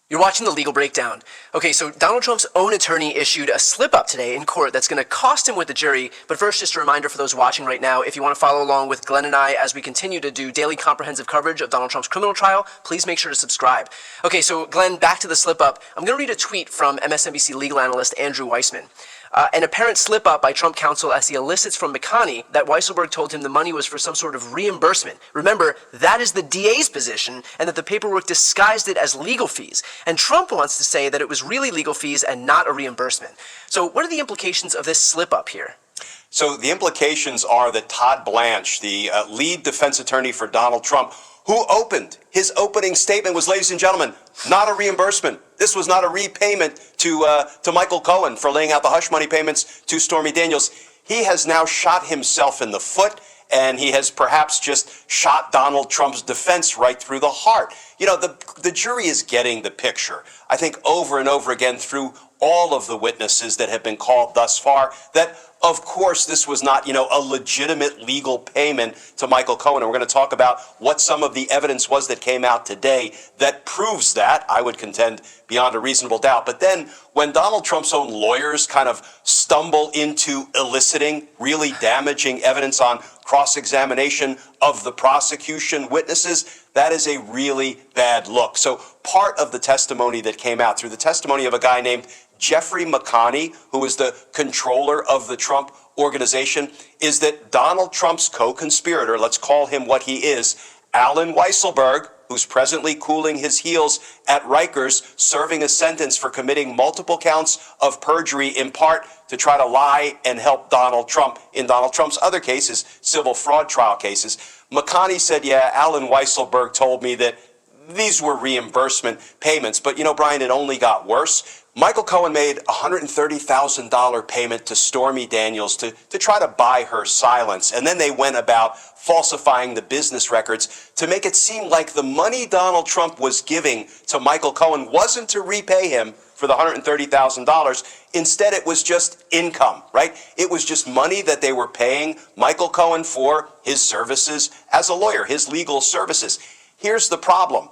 You're watching The Legal Breakdown. Okay, so Donald Trump's own attorney issued a slip-up today in court that's going to cost him with the jury. But first, just a reminder for those watching right now, if you want to follow along with Glenn and I as we continue to do daily comprehensive coverage of Donald Trump's criminal trial, please make sure to subscribe. Okay, so Glenn, back to the slip-up. I'm going to read a tweet from MSNBC legal analyst Andrew Weissman. An apparent slip-up by Trump counsel as he elicits from McConney that Weisselberg told him the money was for some sort of reimbursement. Remember, that is the DA's position, and that the paperwork disguised it as legal fees. And Trump wants to say that it was really legal fees and not a reimbursement. So what are the implications of this slip-up here? So the implications are that Todd Blanche, the lead defense attorney for Donald Trump, who opened his opening statement was, ladies and gentlemen, not a reimbursement. This was not a repayment to Michael Cohen for laying out the hush money payments to Stormy Daniels. He has now shot himself in the foot, and he has perhaps just shot Donald Trump's defense right through the heart. You know, the jury is getting the picture, I think, over and over again through all of the witnesses that have been called thus far, that of course this was not, a legitimate legal payment to Michael Cohen. And we're going to talk about what some of the evidence was that came out today that proves that, I would contend, beyond a reasonable doubt. But then when Donald Trump's own lawyers kind of stumble into eliciting really damaging evidence on cross-examination of the prosecution witnesses, that is a really bad look. So part of the testimony that came out through the testimony of a guy named Jeffrey McConney, who is the controller of the Trump organization, is that Donald Trump's co-conspirator, let's call him what he is, Alan Weisselberg, who's presently cooling his heels at Rikers, serving a sentence for committing multiple counts of perjury, in part to try to lie and help Donald Trump in Donald Trump's other cases, civil fraud trial cases. McConney said, yeah, Alan Weisselberg told me that these were reimbursement payments. But, Brian, it only got worse. Michael Cohen made a $130,000 payment to Stormy Daniels to try to buy her silence. And then they went about falsifying the business records to make it seem like the money Donald Trump was giving to Michael Cohen wasn't to repay him for the $130,000. Instead, it was just income, right? It was just money that they were paying Michael Cohen for his services as a lawyer, his legal services. Here's the problem.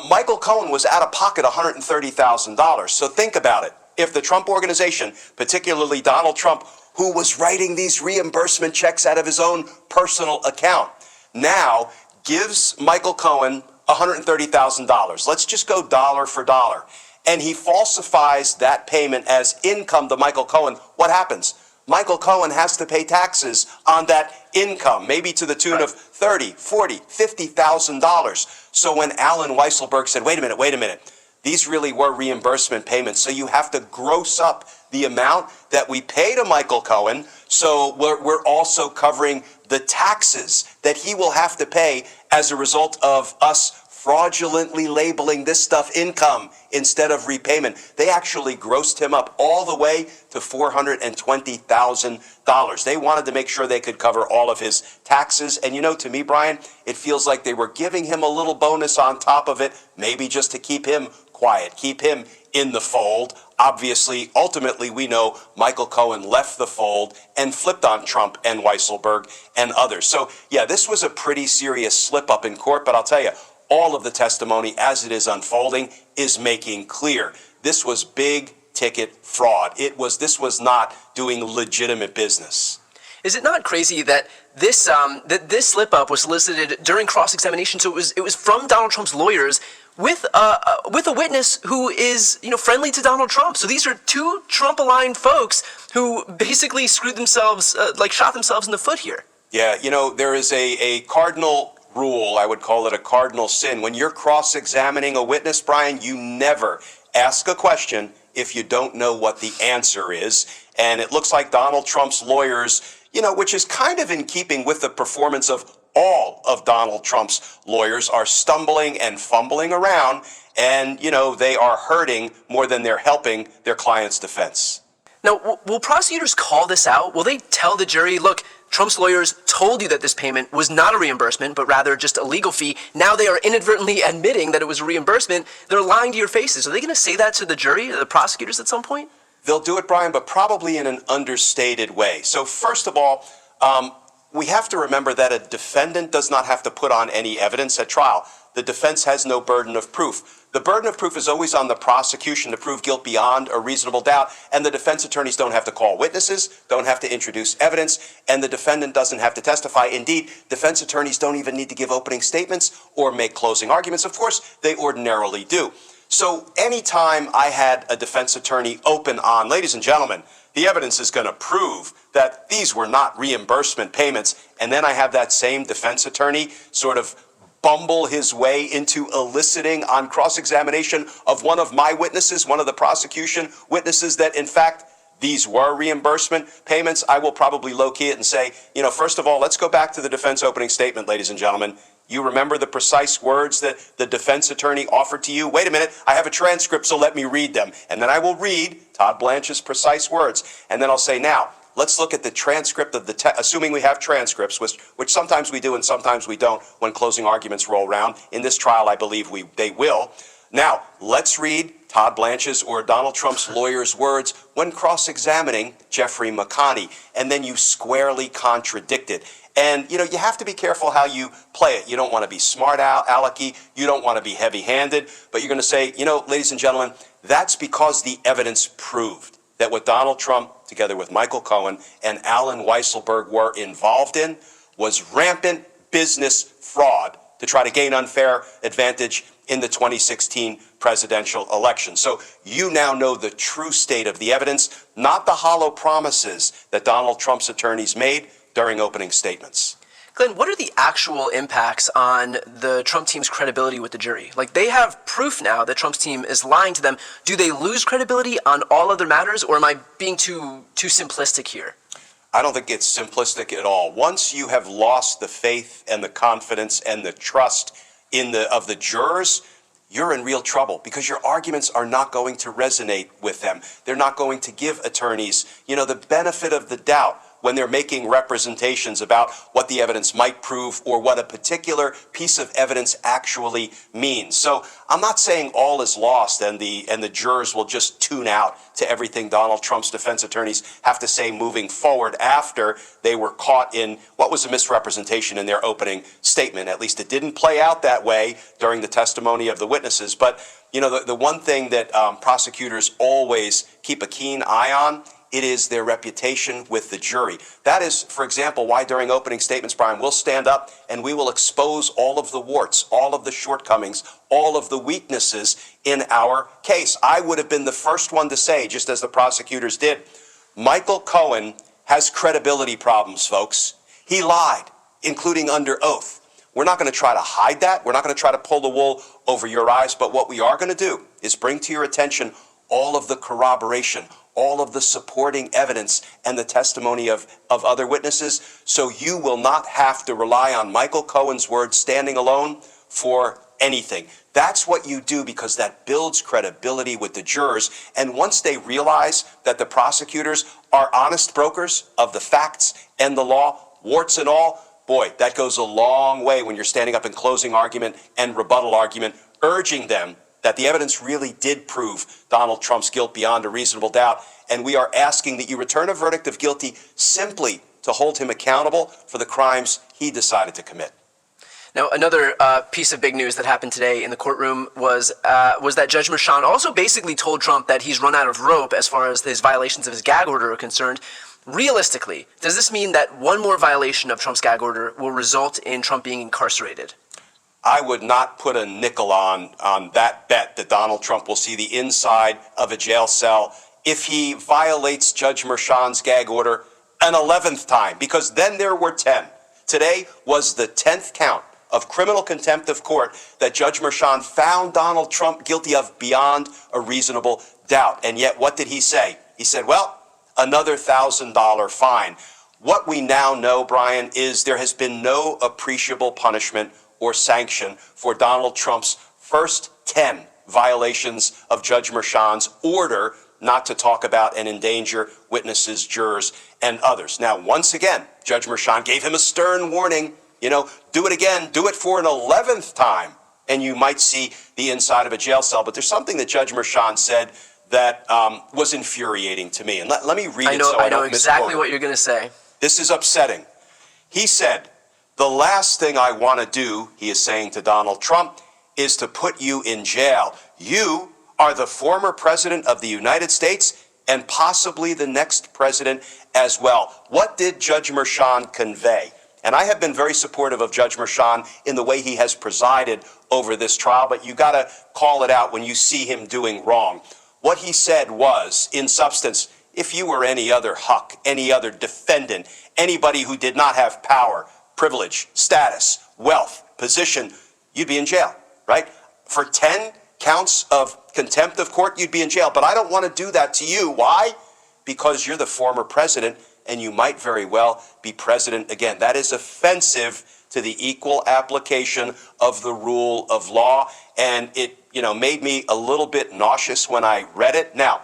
Michael Cohen was out of pocket $130,000. So think about it. If the Trump organization, particularly Donald Trump, who was writing these reimbursement checks out of his own personal account, now gives Michael Cohen $130,000. Let's just go dollar for dollar. And he falsifies that payment as income to Michael Cohen. What happens? Michael Cohen has to pay taxes on that income, maybe to the tune of $30,000, $40,000, $50,000. So when Alan Weisselberg said, wait a minute, these really were reimbursement payments, so you have to gross up the amount that we pay to Michael Cohen, so we're also covering the taxes that he will have to pay as a result of us fraudulently labeling this stuff income instead of repayment. They actually grossed him up all the way to $420,000. They wanted to make sure they could cover all of his taxes. And to me, Brian, it feels like they were giving him a little bonus on top of it, maybe just to keep him quiet, keep him in the fold. Obviously, ultimately, we know Michael Cohen left the fold and flipped on Trump and Weisselberg and others. So, yeah, this was a pretty serious slip-up in court, but I'll tell you, all of the testimony as it is unfolding is making clear this was big ticket fraud. This was not doing legitimate business. Is it not crazy that this slip-up was solicited during cross-examination? So it was from Donald Trump's lawyers with a witness who is friendly to Donald Trump. So these are two Trump-aligned folks who basically screwed themselves, shot themselves in the foot here. Yeah, there is a cardinal rule, I would call it a cardinal sin. When you're cross-examining a witness, Brian, you never ask a question if you don't know what the answer is. And it looks like Donald Trump's lawyers, which is kind of in keeping with the performance of all of Donald Trump's lawyers, are stumbling and fumbling around, and, they are hurting more than they're helping their client's defense. Now, will prosecutors call this out? Will they tell the jury, look, Trump's lawyers told you that this payment was not a reimbursement, but rather just a legal fee. Now they are inadvertently admitting that it was a reimbursement. They're lying to your faces. Are they going to say that to the jury, the prosecutors at some point? They'll do it, Brian, but probably in an understated way. So first of all, we have to remember that a defendant does not have to put on any evidence at trial. the defense has no burden of proof. The burden of proof is always on the prosecution to prove guilt beyond a reasonable doubt, and the defense attorneys don't have to call witnesses, don't have to introduce evidence, and the defendant doesn't have to testify. Indeed, defense attorneys don't even need to give opening statements or make closing arguments. Of course, they ordinarily do. So anytime I had a defense attorney open on, ladies and gentlemen, the evidence is going to prove that these were not reimbursement payments, and then I have that same defense attorney sort of bumble his way into eliciting on cross-examination of one of my witnesses, one of the prosecution witnesses, that in fact these were reimbursement payments, I will probably low-key it and say, first of all, let's go back to the defense opening statement, ladies and gentlemen. You remember the precise words that the defense attorney offered to you? Wait a minute, I have a transcript, so let me read them. And then I will read Todd Blanche's precise words. And then I'll say, now, let's look at the transcript of assuming we have transcripts, which sometimes we do and sometimes we don't when closing arguments roll around. In this trial, I believe they will. Now, let's read Todd Blanche's or Donald Trump's lawyer's words when cross-examining Jeffrey McConney, and then you squarely contradict it. And, you have to be careful how you play it. You don't want to be smart alecky. You don't want to be heavy-handed. But you're going to say, ladies and gentlemen, that's because the evidence proved that what Donald Trump, together with Michael Cohen and Alan Weisselberg, were involved in was rampant business fraud to try to gain unfair advantage in the 2016 presidential election. So you now know the true state of the evidence, not the hollow promises that Donald Trump's attorneys made during opening statements. Glenn, what are the actual impacts on the Trump team's credibility with the jury? Like, they have proof now that Trump's team is lying to them. Do they lose credibility on all other matters, or am I being too simplistic here? I don't think it's simplistic at all. Once you have lost the faith and the confidence and the trust of the jurors, you're in real trouble because your arguments are not going to resonate with them. They're not going to give attorneys, the benefit of the doubt when they're making representations about what the evidence might prove or what a particular piece of evidence actually means. So I'm not saying all is lost and the jurors will just tune out to everything Donald Trump's defense attorneys have to say moving forward after they were caught in what was a misrepresentation in their opening statement. At least it didn't play out that way during the testimony of the witnesses. But, the one thing that prosecutors always keep a keen eye on, it is their reputation with the jury. That is, for example, why during opening statements, Brian, we'll stand up and we will expose all of the warts, all of the shortcomings, all of the weaknesses in our case. I would have been the first one to say, just as the prosecutors did, Michael Cohen has credibility problems, folks. He lied, including under oath. We're not going to try to hide that. We're not going to try to pull the wool over your eyes. But what we are going to do is bring to your attention all of the corroboration, all of the supporting evidence and the testimony of other witnesses, so you will not have to rely on Michael Cohen's words standing alone for anything. That's what you do because that builds credibility with the jurors. And once they realize that the prosecutors are honest brokers of the facts and the law, warts and all, boy, that goes a long way when you're standing up in closing argument and rebuttal argument, urging them that the evidence really did prove Donald Trump's guilt beyond a reasonable doubt, and we are asking that you return a verdict of guilty simply to hold him accountable for the crimes he decided to commit. Now, another piece of big news that happened today in the courtroom was that Judge Merchan also basically told Trump that he's run out of rope as far as his violations of his gag order are concerned. Realistically, does this mean that one more violation of Trump's gag order will result in Trump being incarcerated? I would not put a nickel on that bet that Donald Trump will see the inside of a jail cell if he violates Judge Merchan's gag order an 11th time, because then there were 10. Today was the 10th count of criminal contempt of court that Judge Merchan found Donald Trump guilty of beyond a reasonable doubt. And yet, what did he say? He said, well, another $1,000 fine. What we now know, Brian, is there has been no appreciable punishment or sanction for Donald Trump's first 10 violations of Judge Merchan's order not to talk about and endanger witnesses, jurors, and others. Now, once again, Judge Merchan gave him a stern warning, do it again, do it for an 11th time, and you might see the inside of a jail cell. But there's something that Judge Merchan said that was infuriating to me. And let me read it so I don't misquote exactly it. what you're going to say. This is upsetting. He said, The last thing I want to do, he is saying to Donald Trump, is to put you in jail. You are the former president of the United States and possibly the next president as well. What did Judge Merchan convey? And I have been very supportive of Judge Merchan in the way he has presided over this trial, but you got to call it out when you see him doing wrong. What he said was, in substance, if you were any other Huck, any other defendant, anybody who did not have power, privilege, status, wealth, position, you'd be in jail, right? For 10 counts of contempt of court, you'd be in jail. But I don't want to do that to you. Why? Because you're the former president and you might very well be president again. That is offensive to the equal application of the rule of law. And it, made me a little bit nauseous when I read it. Now,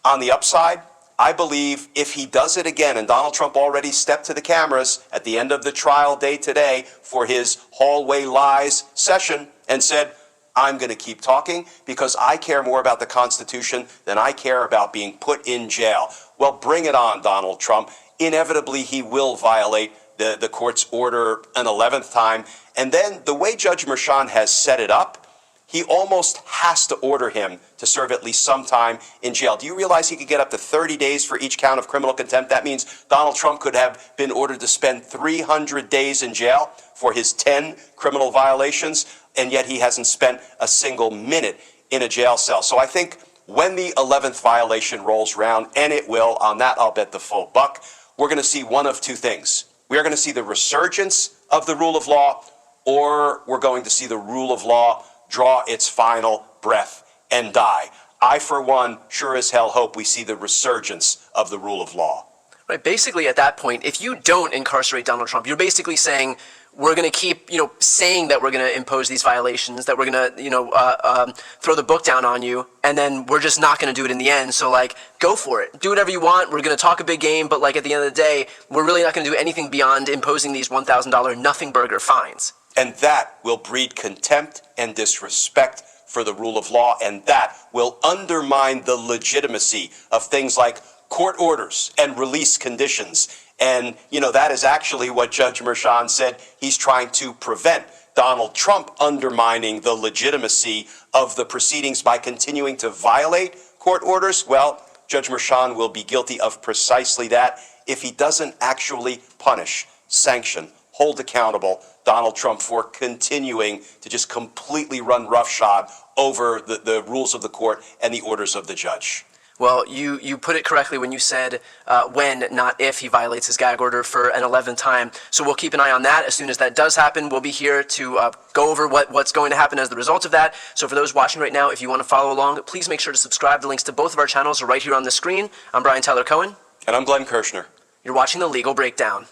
on the upside, I believe if he does it again, and Donald Trump already stepped to the cameras at the end of the trial day today for his hallway lies session and said, I'm going to keep talking because I care more about the Constitution than I care about being put in jail. Well, bring it on, Donald Trump. Inevitably, he will violate the court's order an 11th time. And then the way Judge Merchan has set it up, he almost has to order him to serve at least some time in jail. Do you realize he could get up to 30 days for each count of criminal contempt? That means Donald Trump could have been ordered to spend 300 days in jail for his 10 criminal violations, and yet he hasn't spent a single minute in a jail cell. So I think when the 11th violation rolls around, and it will, on that I'll bet the full buck, we're going to see one of two things. We are going to see the resurgence of the rule of law, or we're going to see the rule of law draw its final breath and die. I, for one, sure as hell hope we see the resurgence of the rule of law. Right. Basically, at that point, if you don't incarcerate Donald Trump, you're basically saying we're going to keep, saying that we're going to impose these violations, that we're going to, throw the book down on you, and then we're just not going to do it in the end. So, go for it. Do whatever you want. We're going to talk a big game, but, at the end of the day, we're really not going to do anything beyond imposing these $1,000 nothing burger fines. And that will breed contempt and disrespect for the rule of law, and that will undermine the legitimacy of things like court orders and release conditions. And, that is actually what Judge Merchan said he's trying to prevent. Donald Trump undermining the legitimacy of the proceedings by continuing to violate court orders. Well, Judge Merchan will be guilty of precisely that if he doesn't actually punish, sanction, hold accountable Donald Trump for continuing to just completely run roughshod over the rules of the court and the orders of the judge. Well, you put it correctly when you said when, not if, he violates his gag order for an 11th time. So we'll keep an eye on that. As soon as that does happen, we'll be here to go over what's going to happen as the result of that. So for those watching right now, if you want to follow along, please make sure to subscribe. The links to both of our channels are right here on the screen. I'm Brian Tyler Cohen. And I'm Glenn Kirshner. You're watching The Legal Breakdown.